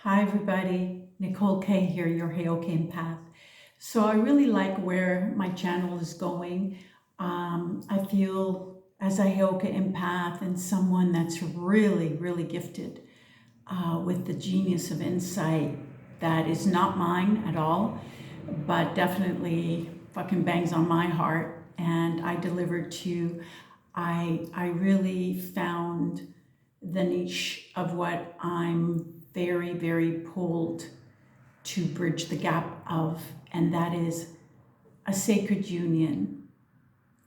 Hi everybody, Nicole K here, your Heyoke Path. So I really like where my channel is going. I feel as a Heyoke empath and someone that's really gifted with the genius of insight that is not mine at all, but definitely fucking bangs on my heart. And I delivered to, I really found the niche of what I'm very pulled to bridge the gap of, and that is a sacred union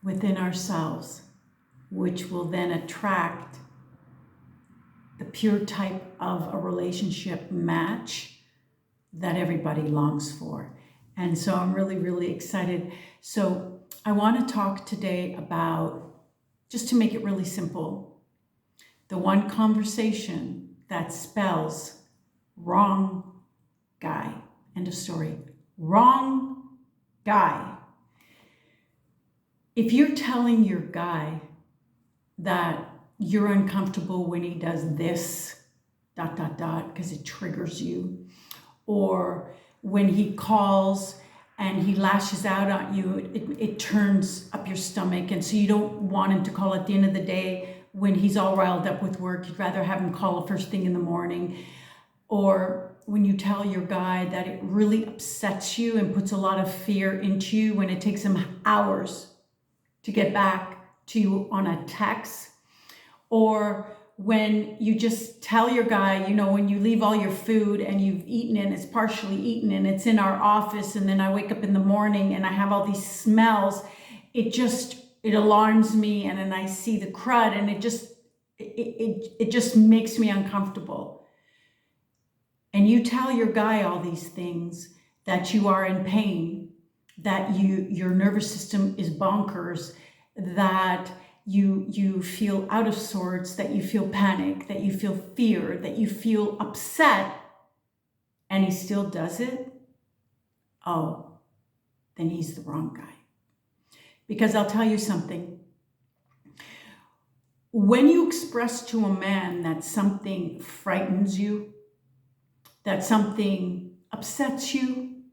within ourselves, which will then attract the pure type of a relationship match that everybody longs for. And so I'm really excited. So I want to talk today about, just to make it really simple, the one conversation that spells wrong guy. End of story. Wrong guy. If you're telling your guy that you're uncomfortable when he does this, ... because it triggers you, or when he calls and he lashes out at you, it turns up your stomach, and so you don't want him to call at the end of the day when he's all riled up with work. You'd rather have him call first thing in the morning. Or when you tell your guy that it really upsets you and puts a lot of fear into you when it takes him hours to get back to you on a text. Or when you just tell your guy, you know, when you leave all your food and you've eaten it, it's partially eaten and it's in our office, and then I wake up in the morning and I have all these smells, it alarms me, and then I see the crud, and it just makes me uncomfortable. And you tell your guy all these things, that you are in pain, that your nervous system is bonkers, that you feel out of sorts, that you feel panic, that you feel fear, that you feel upset, and he still does it, oh, then he's the wrong guy. Because I'll tell you something. When you express to a man that something frightens you, that something upsets you,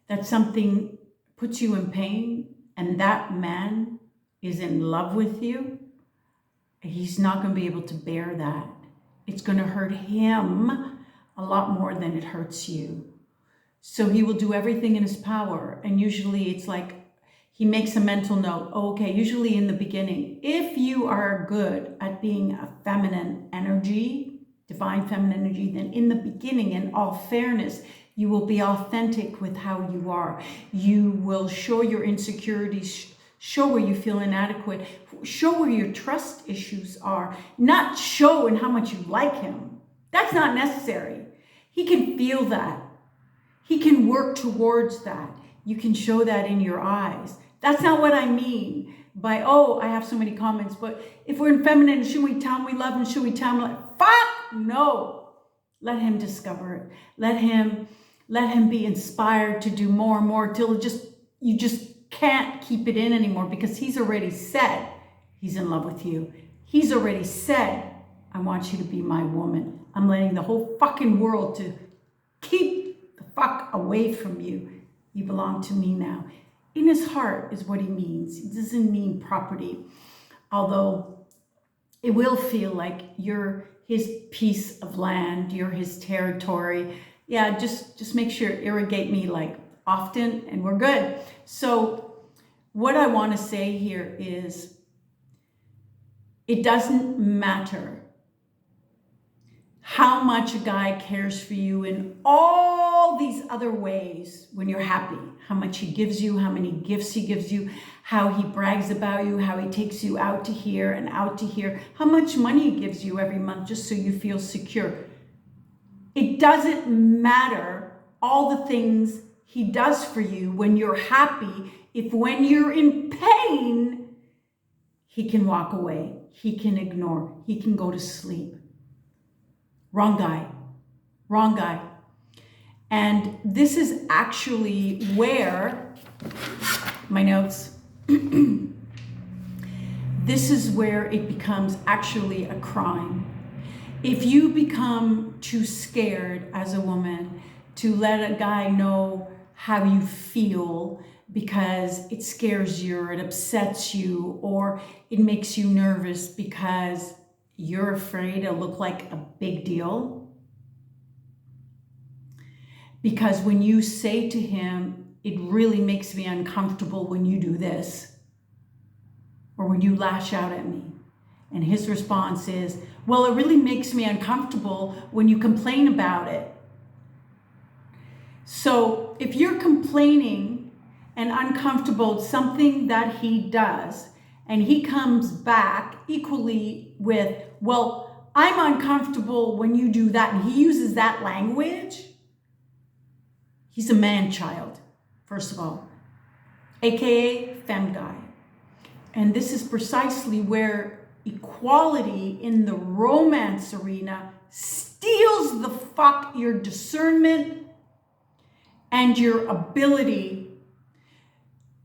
that something puts you in pain, and that man is in love with you, he's not going to be able to bear that. It's going to hurt him a lot more than it hurts you. So he will do everything in his power. And usually it's like he makes a mental note. Okay, usually in the beginning, if you are good at being a feminine energy, divine feminine energy, then in the beginning, in all fairness, you will be authentic with how you are. You will show your insecurities, show where you feel inadequate, show where your trust issues are, not show in how much you like him. That's not necessary. He can feel that. He can work towards that. You can show that in your eyes. That's not what I mean by, oh, I have so many comments, but if we're in feminine, should we tell him we love him? Should we tell him, like, fuck no. Let him discover it. Let him be inspired to do more and more till you just can't keep it in anymore, because he's already said he's in love with you. He's already said, I want you to be my woman. I'm letting the whole fucking world to keep the fuck away from you. You belong to me now. In his heart is what he means. He doesn't mean property, although it will feel like you're his piece of land, you're his territory. Yeah, just make sure, irrigate me like often, and we're good. So what I want to say here is, it doesn't matter how much a guy cares for you in all these other ways when you're happy, how much he gives you, how many gifts he gives you, how he brags about you, how he takes you out to here and out to here, how much money he gives you every month just so you feel secure. It doesn't matter all the things he does for you when you're happy, if when you're in pain, he can walk away, he can ignore, he can go to sleep. Wrong guy. Wrong guy. And this is actually where, my notes, this is where it becomes actually a crime. If you become too scared as a woman to let a guy know how you feel because it scares you or it upsets you or it makes you nervous because you're afraid it'll look like a big deal, because when you say to him, it really makes me uncomfortable when you do this, or when you lash out at me, and his response is, well, it really makes me uncomfortable when you complain about it. So if you're complaining and uncomfortable with something that he does, and he comes back equally with, well, I'm uncomfortable when you do that, and he uses that language, he's a man-child, first of all, aka femme guy. And this is precisely where equality in the romance arena steals the fuck your discernment and your ability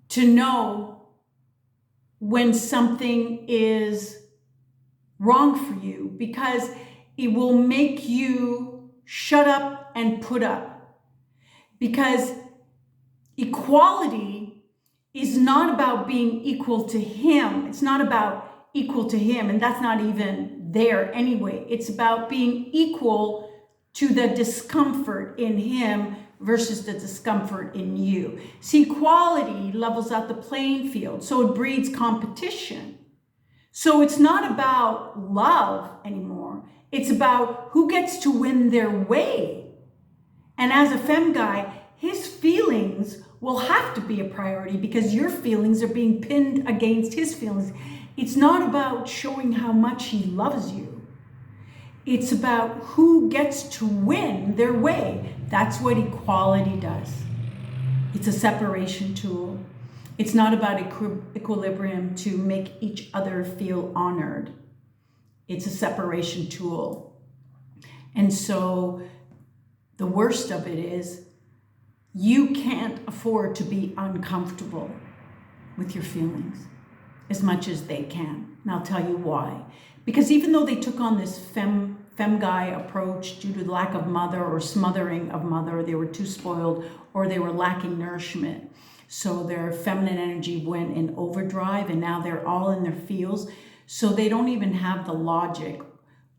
to know when something is wrong for you, because it will make you shut up and put up. Because equality is not about being equal to him. It's not about equal to him, and that's not even there anyway. It's about being equal to the discomfort in him versus the discomfort in you. See, equality levels out the playing field, so it breeds competition. So it's not about love anymore. It's about who gets to win their way. And as a femme guy, his feelings will have to be a priority because your feelings are being pinned against his feelings. It's not about showing how much he loves you. It's about who gets to win their way. That's what equality does. It's a separation tool. It's not about equilibrium to make each other feel honored. It's a separation tool. And so the worst of it is you can't afford to be uncomfortable with your feelings as much as they can. And I'll tell you why. Because even though they took on this femme guy approach due to the lack of mother or smothering of mother, they were too spoiled or they were lacking nourishment. So their feminine energy went in overdrive and now they're all in their feels. So they don't even have the logic,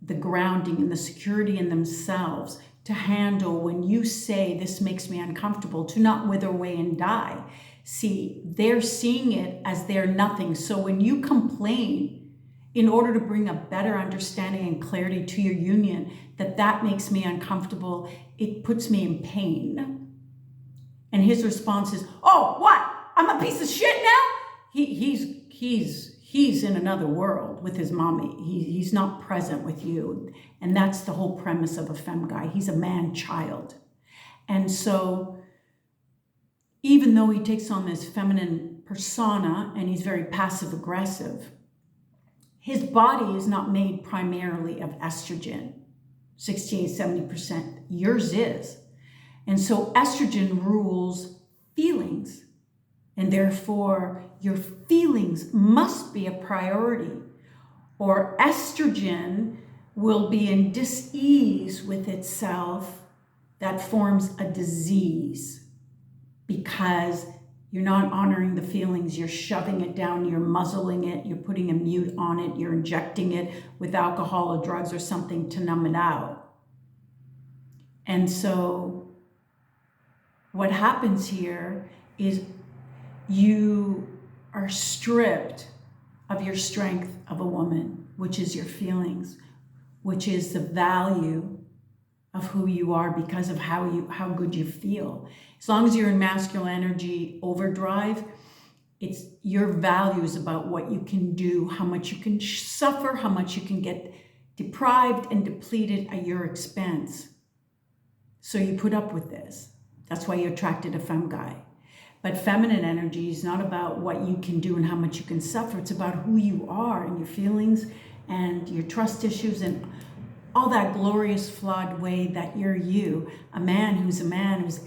the grounding and the security in themselves to handle when you say this makes me uncomfortable, to not wither away and die. See, they're seeing it as they're nothing. So when you complain in order to bring a better understanding and clarity to your union, that makes me uncomfortable, it puts me in pain. And his response is, oh, what? I'm a piece of shit now? He's in another world with his mommy. He's not present with you. And that's the whole premise of a femme guy. He's a man-child. And so even though he takes on this feminine persona and he's very passive-aggressive, his body is not made primarily of estrogen, 68-70%. Yours is. And so estrogen rules feelings. And therefore, your feelings must be a priority, or estrogen will be in dis-ease with itself that forms a disease, because you're not honoring the feelings, you're shoving it down, you're muzzling it, you're putting a mute on it, you're injecting it with alcohol or drugs or something to numb it out. And so what happens here is you are stripped of your strength of a woman, which is your feelings, which is the value of who you are because of how good you feel. As long as you're in masculine energy overdrive, it's your values about what you can do, how much you can suffer, how much you can get deprived and depleted at your expense. So you put up with this. That's why you attracted a femme guy. But feminine energy is not about what you can do and how much you can suffer. It's about who you are and your feelings and your trust issues and all that glorious, flawed way that you're you. A man who's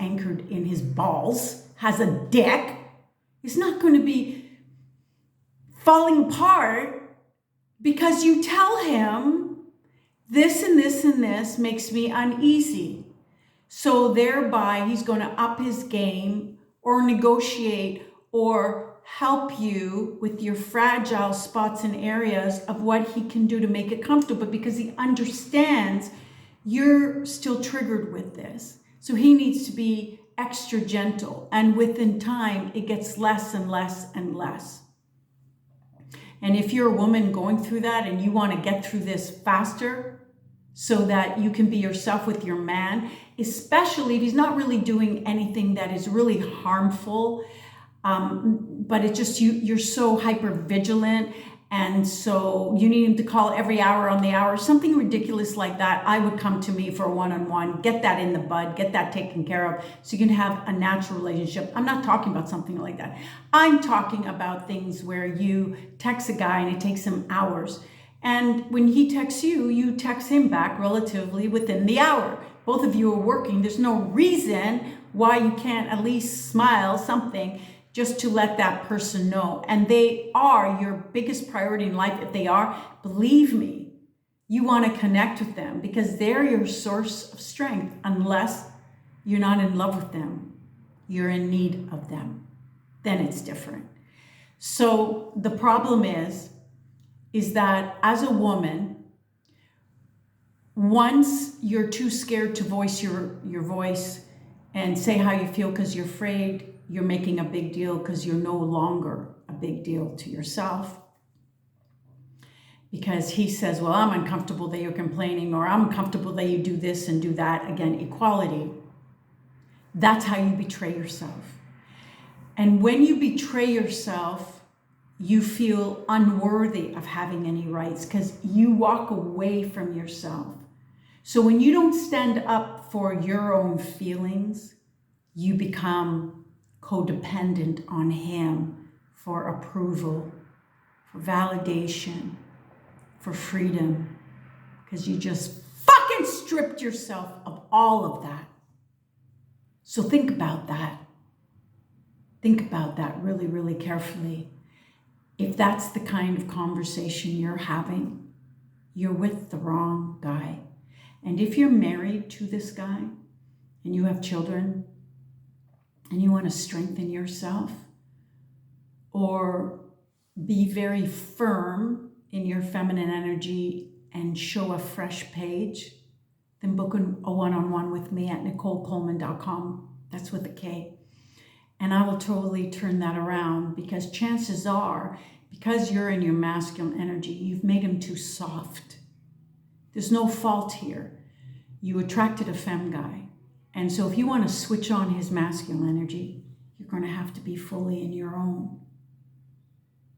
anchored in his balls, has a dick, is not going to be falling apart because you tell him This and this and this makes me uneasy. So thereby he's going to up his game or negotiate or help you with your fragile spots and areas of what he can do to make it comfortable, because he understands you're still triggered with this. So he needs to be extra gentle, and within time it gets less and less and less. And if you're a woman going through that and you want to get through this faster so that you can be yourself with your man, especially if he's not really doing anything that is really harmful, but it's just you're so hyper vigilant, and so you need him to call every hour on the hour, something ridiculous like that, I would come to me for a one-on-one, get that in the bud, get that taken care of so you can have a natural relationship. I'm not talking about something like that. I'm talking about things where you text a guy and it takes him hours. And when he texts you, you text him back relatively within the hour. Both of you are working. There's no reason why you can't at least smile something just to let that person know. And they are your biggest priority in life. If they are, believe me, you want to connect with them because they're your source of strength. Unless you're not in love with them, you're in need of them, then it's different. So the problem is that as a woman, once you're too scared to voice your voice and say how you feel because you're afraid, you're making a big deal because you're no longer a big deal to yourself. Because he says, well, I'm uncomfortable that you're complaining, or I'm uncomfortable that you do this and do that. Again, equality. That's how you betray yourself. And when you betray yourself, you feel unworthy of having any rights because you walk away from yourself. So when you don't stand up for your own feelings, you become codependent on him for approval, for validation, for freedom, because you just fucking stripped yourself of all of that. So think about that. Think about that really, really carefully. If that's the kind of conversation you're having, you're with the wrong guy. And if you're married to this guy and you have children and you want to strengthen yourself or be very firm in your feminine energy and show a fresh page, then book a one-on-one with me at NicoleColeman.com. That's with a K. And I will totally turn that around, because chances are, because you're in your masculine energy, you've made him too soft. There's no fault here. You attracted a femme guy. And so if you want to switch on his masculine energy, you're going to have to be fully in your own.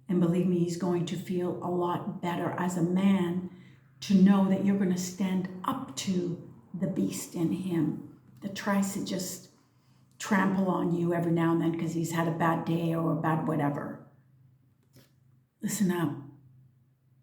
And believe me, he's going to feel a lot better as a man to know that you're going to stand up to the beast in him that tries to just trample on you every now and then because he's had a bad day or a bad whatever. Listen up.